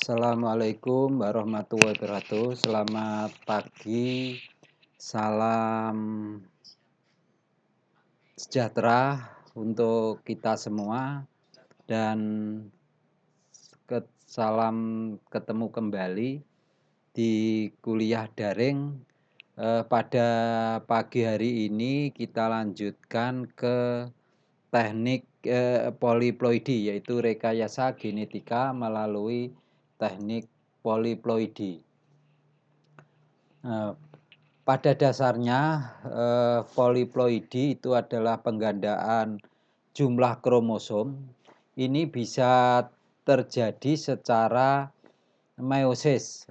Assalamualaikum warahmatullahi wabarakatuh. Selamat pagi, salam sejahtera untuk kita semua dan salam ketemu kembali di kuliah daring. Pada pagi hari ini kita lanjutkan ke teknik poliploidi, yaitu rekayasa genetika melalui teknik poliploidi. Pada dasarnya poliploidi itu adalah penggandaan jumlah kromosom. Ini bisa terjadi secara meiosis.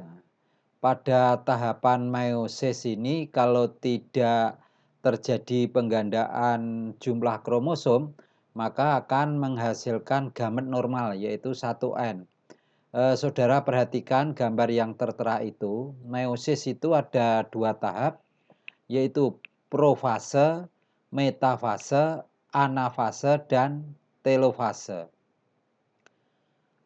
Pada tahapan meiosis ini kalau tidak terjadi penggandaan jumlah kromosom, maka akan menghasilkan gamet normal, yaitu 1N. Saudara perhatikan gambar yang tertera itu. Meiosis itu ada 2 tahap, yaitu profase, metafase, anafase, dan telofase.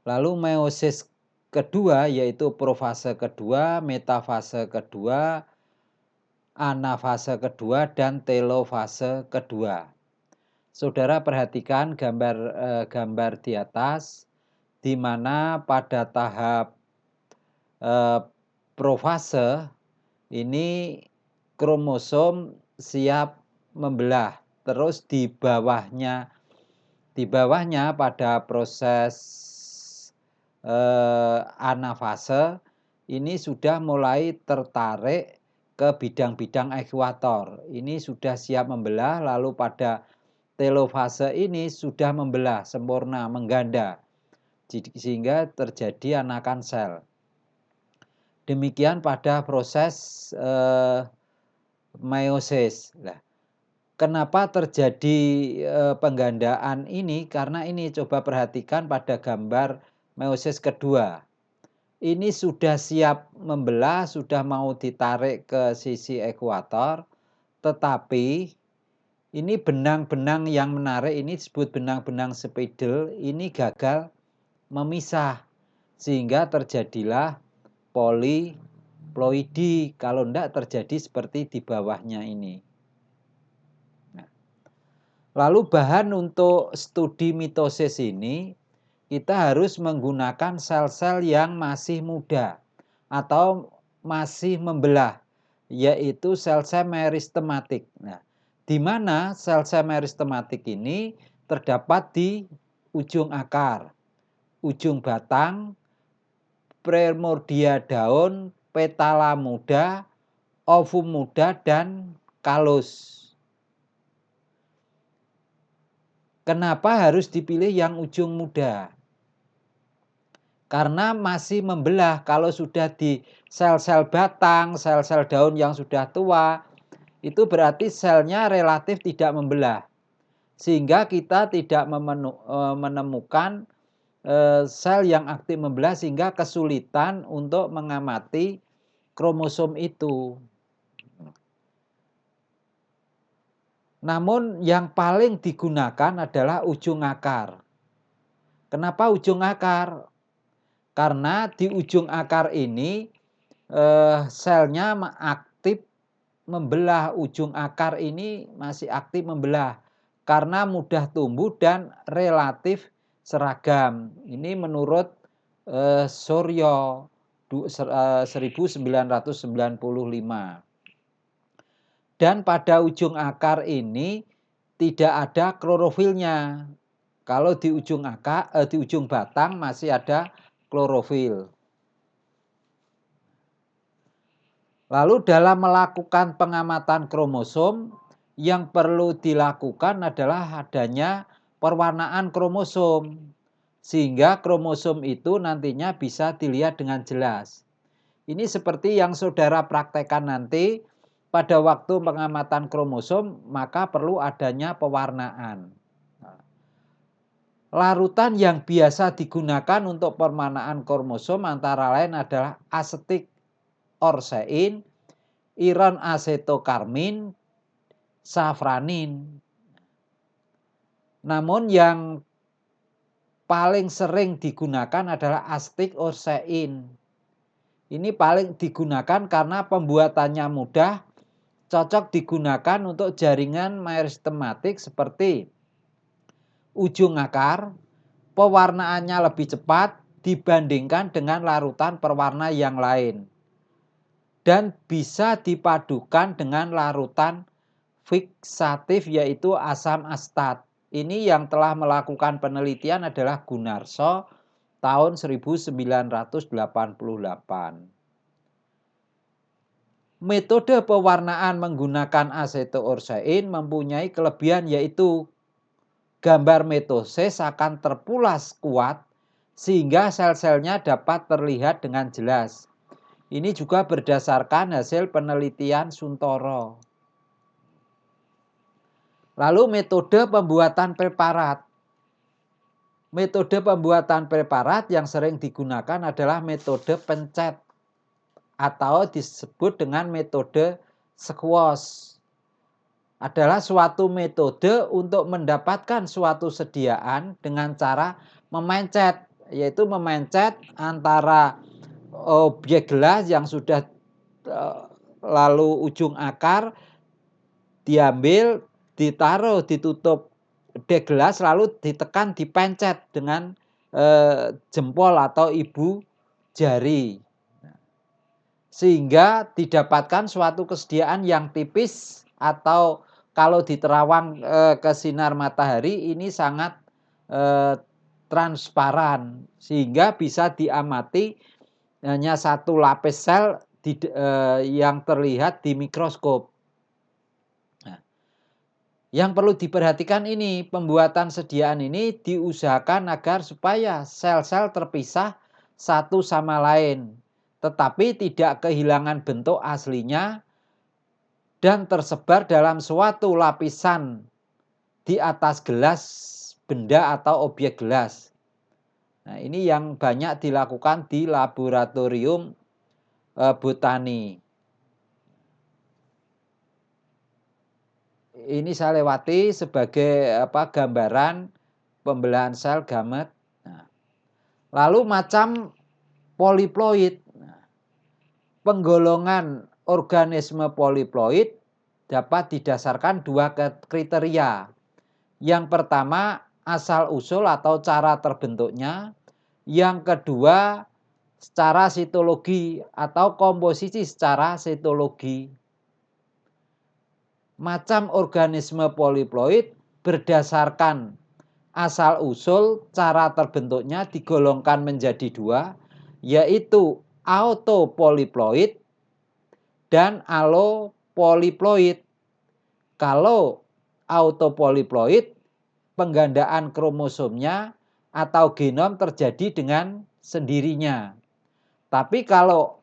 Lalu meiosis kedua yaitu profase kedua, metafase kedua, anafase kedua, dan telofase kedua. Saudara perhatikan gambar di atas, di mana pada tahap profase ini kromosom siap membelah. Terus di bawahnya pada proses anafase ini sudah mulai tertarik ke bidang-bidang ekuator. Ini sudah siap membelah, lalu pada telofase ini sudah membelah sempurna, mengganda, sehingga terjadi anakan sel. Demikian pada proses meiosis. Nah, kenapa terjadi penggandaan ini? Karena ini coba perhatikan pada gambar meiosis kedua. Ini sudah siap membelah, sudah mau ditarik ke sisi ekuator, tetapi ini benang-benang yang menarik, ini disebut benang-benang spidel, ini gagal memisah, sehingga terjadilah poliploidi. Kalau tidak terjadi seperti di bawahnya ini. Lalu bahan untuk studi mitosis ini, kita harus menggunakan sel-sel yang masih muda atau masih membelah, yaitu sel-sel meristematik. Nah, di mana sel-sel meristematik ini terdapat di ujung akar, ujung batang, primordia daun, petala muda, ovum muda, dan kalus. Kenapa harus dipilih yang ujung muda? Karena masih membelah. Kalau sudah di sel-sel batang, sel-sel daun yang sudah tua, itu berarti selnya relatif tidak membelah. Sehingga kita tidak menemukan sel yang aktif membelah, sehingga kesulitan untuk mengamati kromosom itu. Namun yang paling digunakan adalah ujung akar. Kenapa ujung akar? Karena di ujung akar ini selnya aktif membelah. Ujung akar ini masih aktif membelah karena mudah tumbuh dan relatif seragam. Ini menurut Suryo 1995. Dan pada ujung akar ini tidak ada klorofilnya. Kalau di ujung di ujung batang masih ada klorofil. Lalu dalam melakukan pengamatan kromosom, yang perlu dilakukan adalah adanya perwarnaan kromosom, sehingga kromosom itu nantinya bisa dilihat dengan jelas. Ini seperti yang saudara praktekkan nanti pada waktu pengamatan kromosom, maka perlu adanya pewarnaan. Larutan yang biasa digunakan untuk pewarnaan kromosom antara lain adalah asetik orsein, iron asetokarmin, safranin. Namun yang paling sering digunakan adalah astik orsein. Ini paling digunakan karena pembuatannya mudah, cocok digunakan untuk jaringan meristematik seperti ujung akar, pewarnaannya lebih cepat dibandingkan dengan larutan perwarna yang lain. Dan bisa dipadukan dengan larutan fiksatif yaitu asam astat. Ini yang telah melakukan penelitian adalah Gunarso tahun 1988. Metode pewarnaan menggunakan asetoorsein mempunyai kelebihan yaitu gambar metosis akan terpulas kuat sehingga sel-selnya dapat terlihat dengan jelas. Ini juga berdasarkan hasil penelitian Suntoro. Lalu metode pembuatan preparat. Metode pembuatan preparat yang sering digunakan adalah metode pencet atau disebut dengan metode squash. Adalah suatu metode untuk mendapatkan suatu sediaan dengan cara memencet, yaitu memencet antara objek gelas yang sudah lalu ujung akar diambil, ditaruh, ditutup dek gelas lalu ditekan, dipencet dengan jempol atau ibu jari. Sehingga didapatkan suatu kesediaan yang tipis atau kalau diterawang ke sinar matahari ini sangat transparan sehingga bisa diamati hanya satu lapis sel yang terlihat di mikroskop. Nah, yang perlu diperhatikan ini, pembuatan sediaan ini diusahakan agar supaya sel-sel terpisah satu sama lain, tetapi tidak kehilangan bentuk aslinya dan tersebar dalam suatu lapisan di atas gelas benda atau objek gelas. Nah, ini yang banyak dilakukan di laboratorium botani. Ini saya lewati sebagai gambaran pembelahan sel gamet. Nah, lalu macam poliploid. Nah, penggolongan organisme poliploid dapat didasarkan dua kriteria. Yang pertama asal usul atau cara terbentuknya. Yang kedua secara sitologi atau komposisi secara sitologi. Macam organisme poliploid berdasarkan asal usul cara terbentuknya digolongkan menjadi dua, yaitu autopoliploid dan allopoliploid. Kalau autopoliploid, penggandaan kromosomnya atau genom terjadi dengan sendirinya. Tapi kalau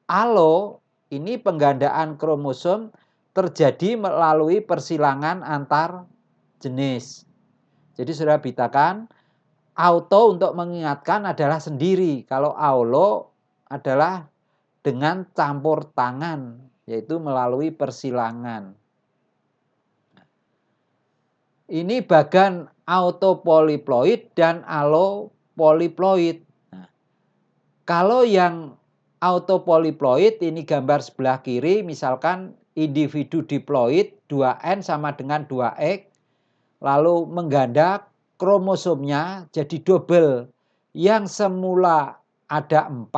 allo, ini penggandaan kromosom terjadi melalui persilangan antar jenis. Jadi sudah bitakan, auto untuk mengingatkan adalah sendiri. Kalau allo adalah dengan campur tangan, yaitu melalui persilangan. Ini bagan autopoliploid dan allopoliploid. Nah, kalau yang autopoliploid ini gambar sebelah kiri, misalkan individu diploid 2N sama dengan 2X, lalu mengganda kromosomnya jadi double. Yang semula ada 4,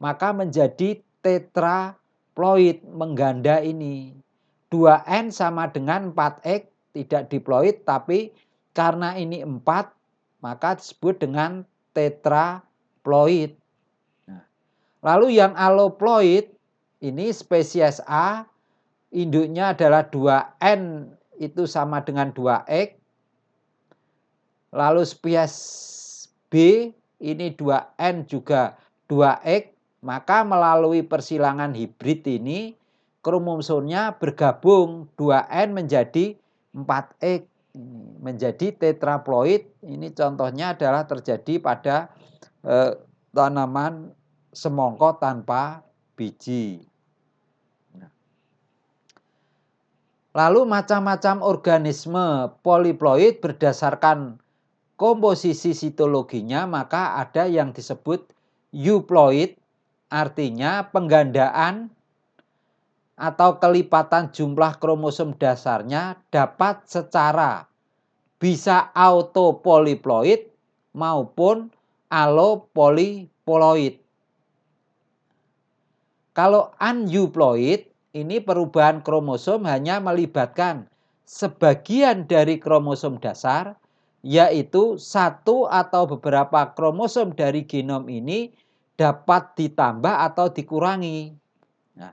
maka menjadi tetraploid mengganda ini. 2N sama dengan 4X, tidak diploid, tapi karena ini 4, maka disebut dengan tetraploid. Nah, lalu yang alloploid, ini spesies A, induknya adalah 2N itu sama dengan 2X. Lalu spesies B, ini 2N juga 2X. Maka melalui persilangan hibrid ini, kromosomnya bergabung 2N menjadi 4X, menjadi tetraploid. Ini contohnya adalah terjadi pada tanaman semongko tanpa biji. Lalu macam-macam organisme poliploid berdasarkan komposisi sitologinya, maka ada yang disebut euploid, artinya penggandaan atau kelipatan jumlah kromosom dasarnya dapat secara bisa autopoliploid maupun allopoliploid. Kalau aneuploid, ini perubahan kromosom hanya melibatkan sebagian dari kromosom dasar, yaitu satu atau beberapa kromosom dari genom ini dapat ditambah atau dikurangi. Nah,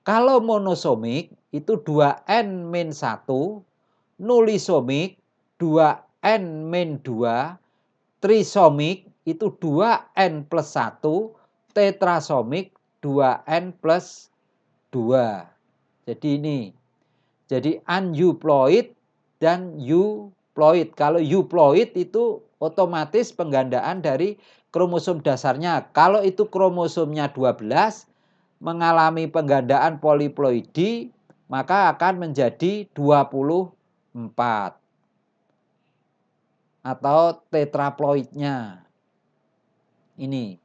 kalau monosomik itu 2n-1, nulisomik 2n-2, trisomik itu 2n plus 1, tetrasomik 2n plus 2. Jadi ini. Jadi aneuploid dan euploid. Kalau euploid itu otomatis penggandaan dari kromosom dasarnya. Kalau itu kromosomnya 12 mengalami penggandaan poliploidi, maka akan menjadi 24 atau tetraploidnya. Ini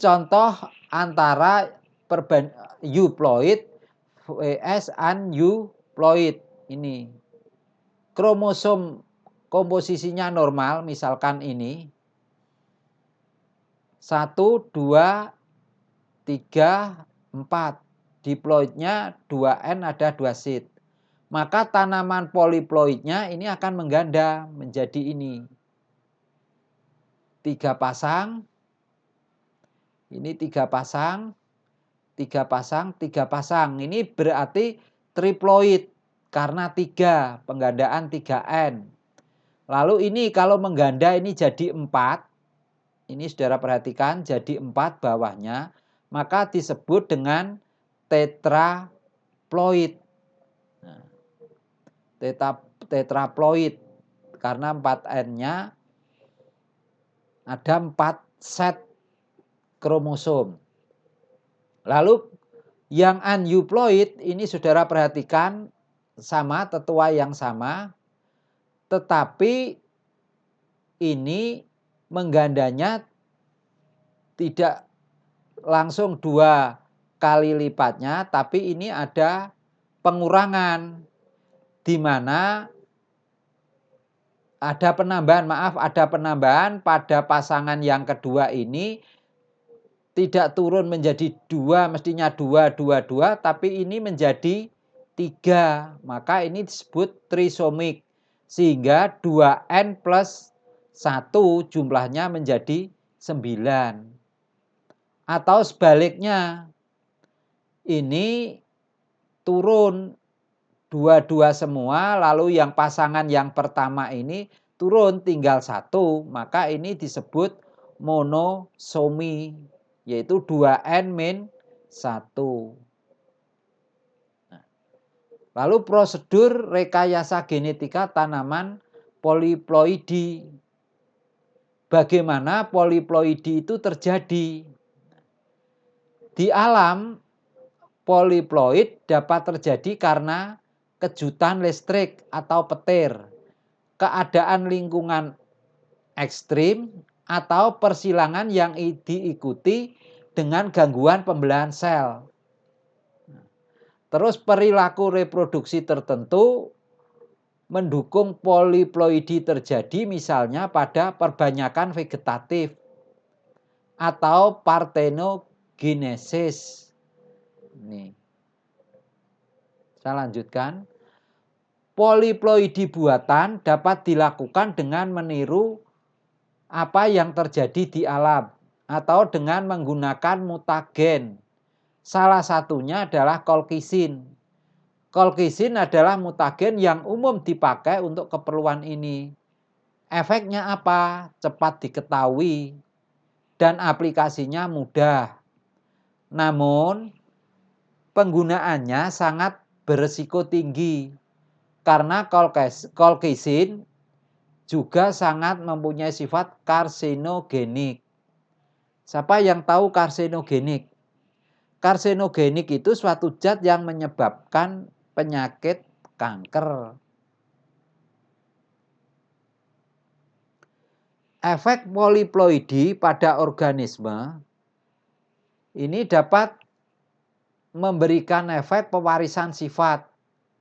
contoh antara euploid vs aneuploid. Ini kromosom komposisinya normal, misalkan ini 1, 2, 3, 4. Diploidnya 2n ada 2 seed. Maka tanaman poliploidnya ini akan mengganda menjadi ini 3 pasang. Ini 3 pasang, 3 pasang, 3 pasang. Ini berarti triploid karena 3, penggandaan 3n. Lalu ini kalau mengganda ini jadi 4. Ini saudara perhatikan jadi 4 bawahnya. Maka disebut dengan tetraploid. Nah, tetraploid karena 4n-nya ada 4 set kromosom. Lalu yang aneuploid ini saudara perhatikan sama, tetua yang sama, tetapi ini menggandanya tidak langsung 2 kali lipatnya, tapi ini ada pengurangan di mana ada penambahan pada pasangan yang kedua ini tidak turun menjadi 2, mestinya 2, 2, 2, tapi ini menjadi 3. Maka ini disebut trisomik. Sehingga 2n plus 1 jumlahnya menjadi 9. Atau sebaliknya, ini turun 2 semua, lalu yang pasangan yang pertama ini turun tinggal 1, maka ini disebut monosomi, yaitu 2n-1. Lalu prosedur rekayasa genetika tanaman poliploidi. Bagaimana poliploidi itu terjadi? Di alam, poliploid dapat terjadi karena kejutan listrik atau petir, keadaan lingkungan ekstrim, atau persilangan yang diikuti dengan gangguan pembelahan sel. Terus perilaku reproduksi tertentu mendukung poliploidi terjadi, misalnya pada perbanyakan vegetatif atau parthenogenesis. Nih. Saya lanjutkan. Poliploidi buatan dapat dilakukan dengan meniru apa yang terjadi di alam atau dengan menggunakan mutagen. Salah satunya adalah kolkisin. Kolkisin adalah mutagen yang umum dipakai untuk keperluan ini. Efeknya apa? Cepat diketahui dan aplikasinya mudah. Namun penggunaannya sangat beresiko tinggi karena kolkisin juga sangat mempunyai sifat karsinogenik. Siapa yang tahu karsinogenik? Karsinogenik itu suatu zat yang menyebabkan penyakit kanker. efek poliploidi pada organisme ini dapat memberikan efek pewarisan sifat,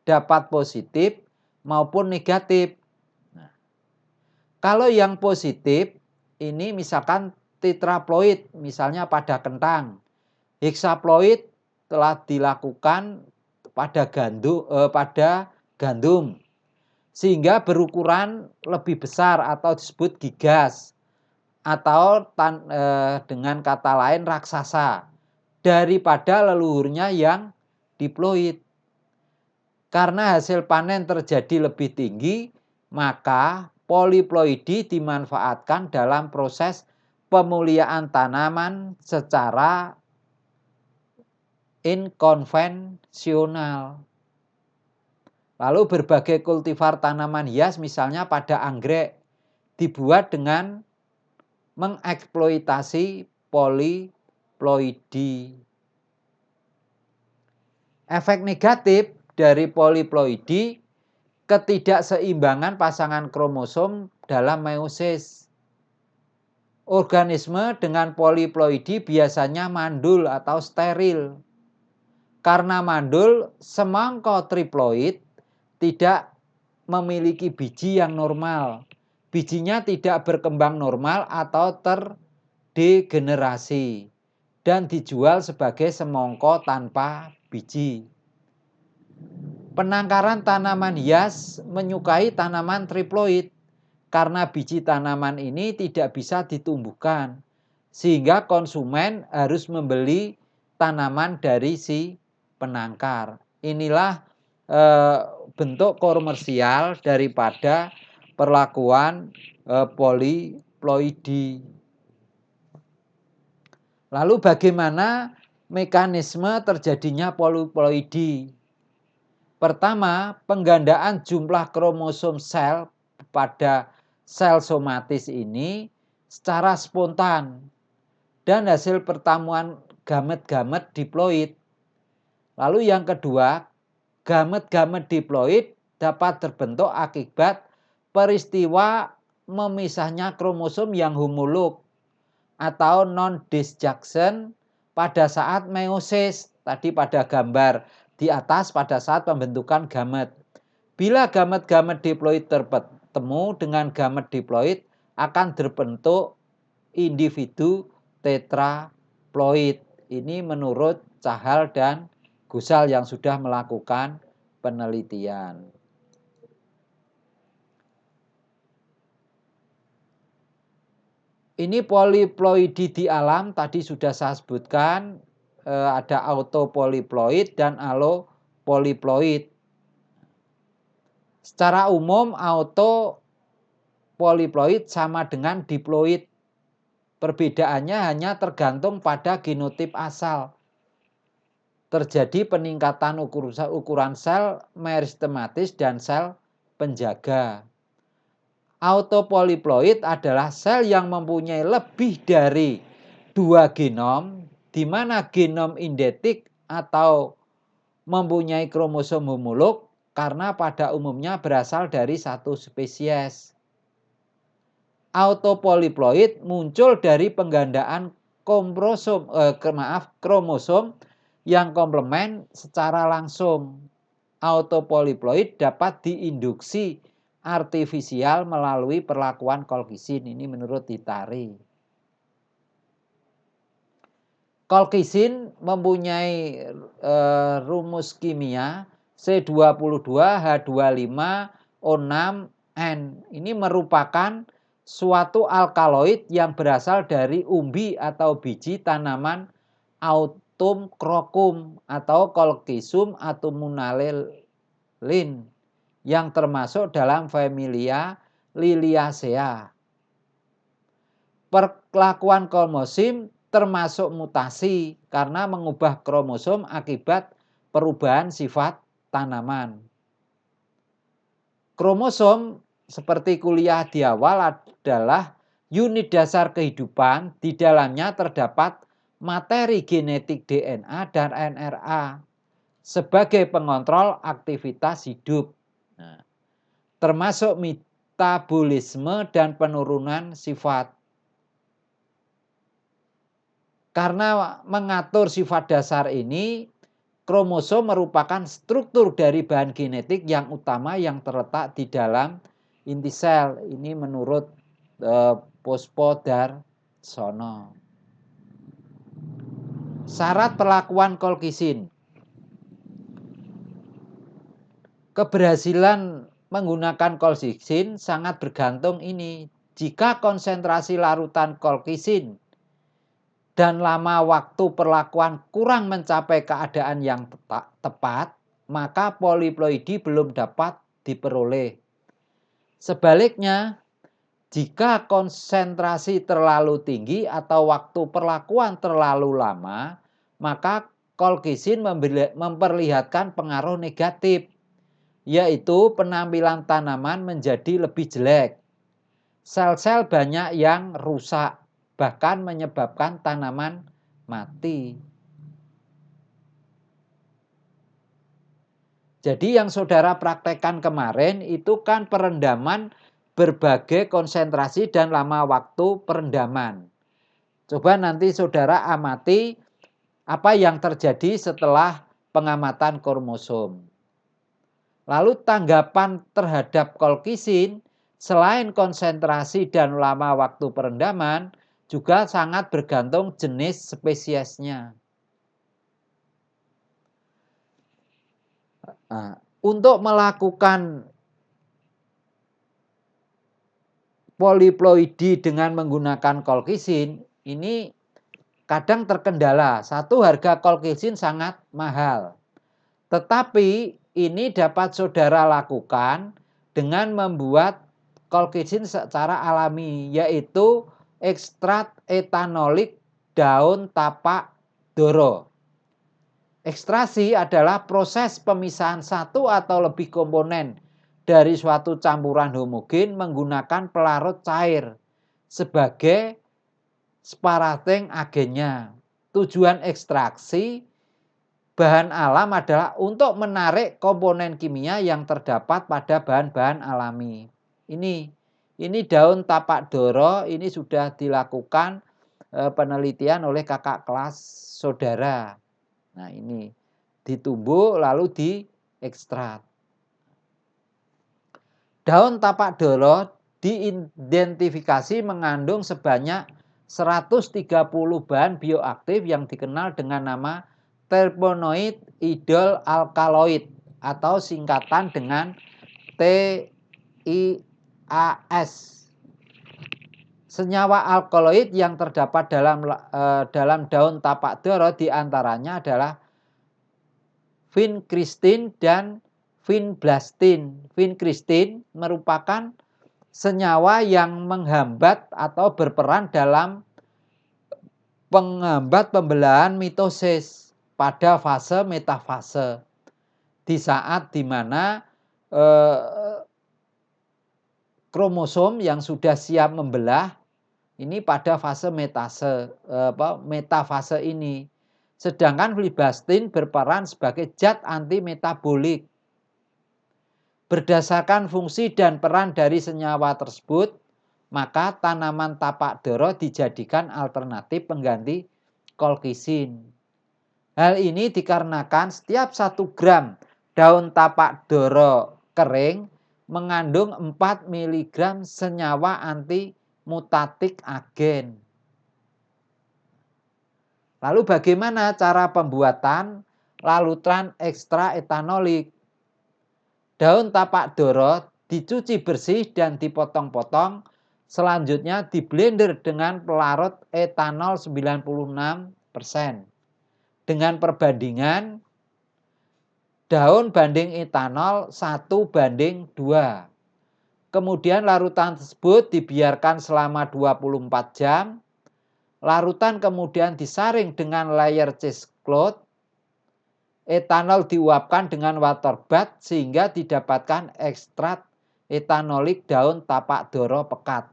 dapat positif maupun negatif. Nah, kalau yang positif ini misalkan tetraploid, misalnya pada kentang. Hexaploid telah dilakukan pada gandum sehingga berukuran lebih besar atau disebut gigas atau dengan kata lain raksasa daripada leluhurnya yang diploid. Karena hasil panen terjadi lebih tinggi, maka poliploidi dimanfaatkan dalam proses pemuliaan tanaman secara inkonvensional. Lalu berbagai kultivar tanaman hias misalnya pada anggrek dibuat dengan mengeksploitasi poliploidi. Efek negatif dari poliploidi, ketidakseimbangan pasangan kromosom dalam meiosis. Organisme dengan poliploidi biasanya mandul atau steril. Karena mandul, semangka triploid tidak memiliki biji yang normal. Bijinya tidak berkembang normal atau terdegenerasi dan dijual sebagai semangka tanpa biji. Penangkaran tanaman hias menyukai tanaman triploid karena biji tanaman ini tidak bisa ditumbuhkan, sehingga konsumen harus membeli tanaman dari si penangkar. Inilah bentuk komersial daripada perlakuan poliploidi. Lalu bagaimana mekanisme terjadinya poliploidi? Pertama, penggandaan jumlah kromosom sel pada sel somatis ini secara spontan dan hasil pertemuan gamet-gamet diploid. Lalu yang kedua, gamet-gamet diploid dapat terbentuk akibat peristiwa memisahnya kromosom yang homolog atau non-disjunction pada saat meiosis, tadi pada gambar di atas pada saat pembentukan gamet. Bila gamet-gamet diploid bertemu dengan gamet diploid akan terbentuk individu tetraploid. Ini menurut Cahal dan Gusal yang sudah melakukan penelitian. Ini poliploidi di alam tadi sudah saya sebutkan, ada autopoliploid dan allopoliploid. Secara umum autopoliploid sama dengan diploid. Perbedaannya hanya tergantung pada genotip asal. Terjadi peningkatan ukuran sel meristematis dan sel penjaga. Autopoliploid adalah sel yang mempunyai lebih dari 2 genom, di mana genom identik atau mempunyai kromosom homolog karena pada umumnya berasal dari satu spesies. Autopoliploid muncul dari penggandaan kromosom yang komplement secara langsung. Autopoliploid dapat diinduksi artifisial melalui perlakuan Colchicine. Ini menurut Hitari. Colchicine mempunyai rumus kimia C22H25O6N. Ini merupakan suatu alkaloid yang berasal dari umbi atau biji tanaman Autumn crocum atau Colchicum autumnale yang termasuk dalam familia Liliaceae. Perlakuan kromosom termasuk mutasi karena mengubah kromosom akibat perubahan sifat tanaman. Kromosom seperti kuliah di awal adalah unit dasar kehidupan. Di dalamnya terdapat materi genetik DNA dan RNA sebagai pengontrol aktivitas hidup. Nah, termasuk metabolisme dan penurunan sifat. Karena mengatur sifat dasar ini, kromosom merupakan struktur dari bahan genetik yang utama yang terletak di dalam inti sel. Ini menurut Pospодарsono. Syarat perlakuan kolkisin. Keberhasilan menggunakan kolkisin sangat bergantung ini. Jika konsentrasi larutan kolkisin dan lama waktu perlakuan kurang mencapai keadaan yang tepat, maka poliploidi belum dapat diperoleh. Sebaliknya, jika konsentrasi terlalu tinggi atau waktu perlakuan terlalu lama, maka kolkisin memperlihatkan pengaruh negatif, yaitu penampilan tanaman menjadi lebih jelek. Sel-sel banyak yang rusak, bahkan menyebabkan tanaman mati. Jadi yang saudara praktekkan kemarin itu kan perendaman berbagai konsentrasi dan lama waktu perendaman. Coba nanti saudara amati apa yang terjadi setelah pengamatan kromosom. Lalu tanggapan terhadap kolkisin selain konsentrasi dan lama waktu perendaman juga sangat bergantung jenis spesiesnya. Nah, untuk melakukan poliploidi dengan menggunakan kolkisin ini kadang terkendala. Satu, harga kolkisin sangat mahal. Tetapi ini dapat saudara lakukan dengan membuat kolkisin secara alami, yaitu ekstrak etanolik daun tapak doro. Ekstrasi adalah proses pemisahan satu atau lebih komponen dari suatu campuran homogen menggunakan pelarut cair sebagai sparating agennya. Tujuan ekstraksi bahan alam adalah untuk menarik komponen kimia yang terdapat pada bahan-bahan alami. Ini daun tapak doro, ini sudah dilakukan penelitian oleh kakak kelas saudara. Nah, ini ditumbuk lalu diekstrak. Daun tapak doro diidentifikasi mengandung sebanyak 130 bahan bioaktif yang dikenal dengan nama terpenoid idol alkaloid atau singkatan dengan TIAS. Senyawa alkaloid yang terdapat dalam daun tapak doro diantaranya adalah vincristin dan vinblastin. Vincristin merupakan senyawa yang menghambat atau berperan dalam penghambat pembelahan mitosis pada fase metafase, di saat dimana kromosom yang sudah siap membelah ini pada fase metafase ini. Sedangkan vinblastin berperan sebagai zat antimetabolik. Berdasarkan fungsi dan peran dari senyawa tersebut, maka tanaman tapak doro dijadikan alternatif pengganti kolkisin. Hal ini dikarenakan setiap 1 gram daun tapak doro kering mengandung 4 mg senyawa antimutatik agen. Lalu bagaimana cara pembuatan larutan ekstra etanolik? Daun tapak doro dicuci bersih dan dipotong-potong, selanjutnya diblender dengan pelarut etanol 96%. Dengan perbandingan daun banding etanol 1:2. Kemudian larutan tersebut dibiarkan selama 24 jam. Larutan kemudian disaring dengan layer cheesecloth. Etanol diuapkan dengan water bath sehingga didapatkan ekstrak etanolik daun tapak doro pekat.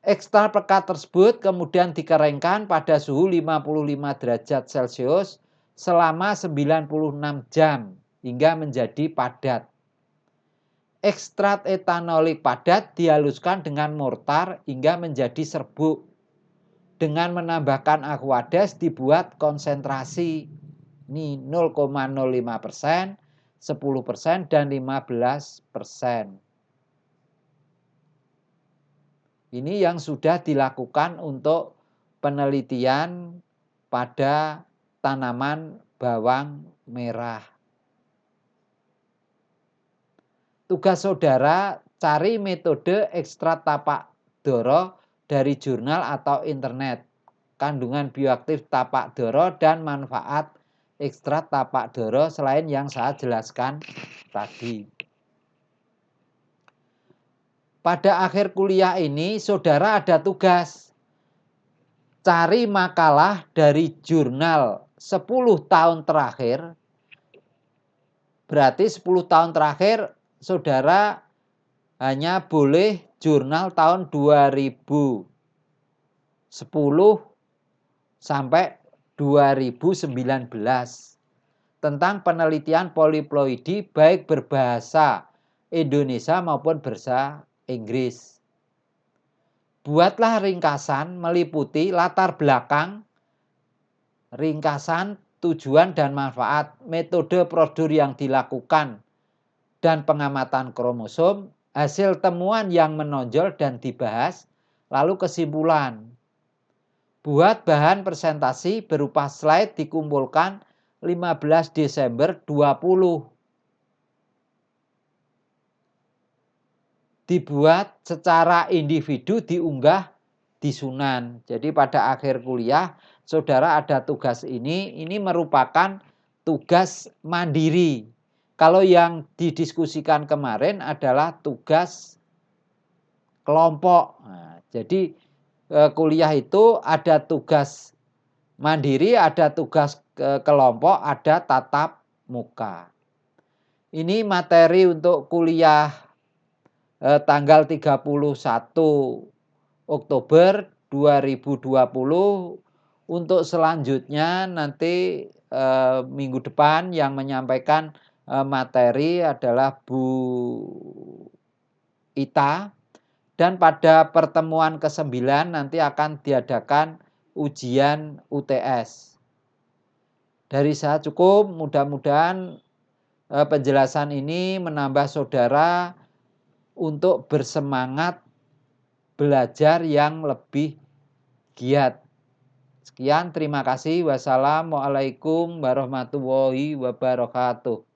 Ekstrak pekat tersebut kemudian dikeringkan pada suhu 55 derajat Celcius selama 96 jam hingga menjadi padat. ekstrak etanolik padat dihaluskan dengan mortar hingga menjadi serbuk. Dengan menambahkan aquades dibuat konsentrasi. Ini 0,05%, 10%, dan 15%. Ini yang sudah dilakukan untuk penelitian pada tanaman bawang merah. Tugas saudara, cari metode ekstrak tapak doro dari jurnal atau internet, kandungan bioaktif tapak doro dan manfaat ekstrak tapak doro selain yang saya jelaskan tadi. Pada akhir kuliah ini, saudara ada tugas. Cari makalah dari jurnal 10 tahun terakhir. Berarti 10 tahun terakhir, saudara hanya boleh jurnal tahun 2010 sampai 2019 tentang penelitian poliploidi baik berbahasa Indonesia maupun bahasa Inggris. Buatlah ringkasan meliputi latar belakang, ringkasan, tujuan dan manfaat, metode prosedur yang dilakukan, dan pengamatan kromosom, hasil temuan yang menonjol dan dibahas, lalu kesimpulan. Buat bahan presentasi berupa slide dikumpulkan 15 Desember 20. Dibuat secara individu, diunggah di Sunan. Jadi pada akhir kuliah saudara ada tugas ini merupakan tugas mandiri. Kalau yang didiskusikan kemarin adalah tugas kelompok. Nah, jadi kuliah itu ada tugas mandiri, ada tugas kelompok, ada tatap muka. Ini materi untuk kuliah tanggal 31 Oktober 2020. Untuk selanjutnya nanti minggu depan yang menyampaikan materi adalah Bu Ita, dan pada pertemuan ke-9 nanti akan diadakan ujian UTS. Dari saya cukup, mudah-mudahan penjelasan ini menambah saudara untuk bersemangat belajar yang lebih giat. Sekian, terima kasih. Wassalamualaikum warahmatullahi wabarakatuh.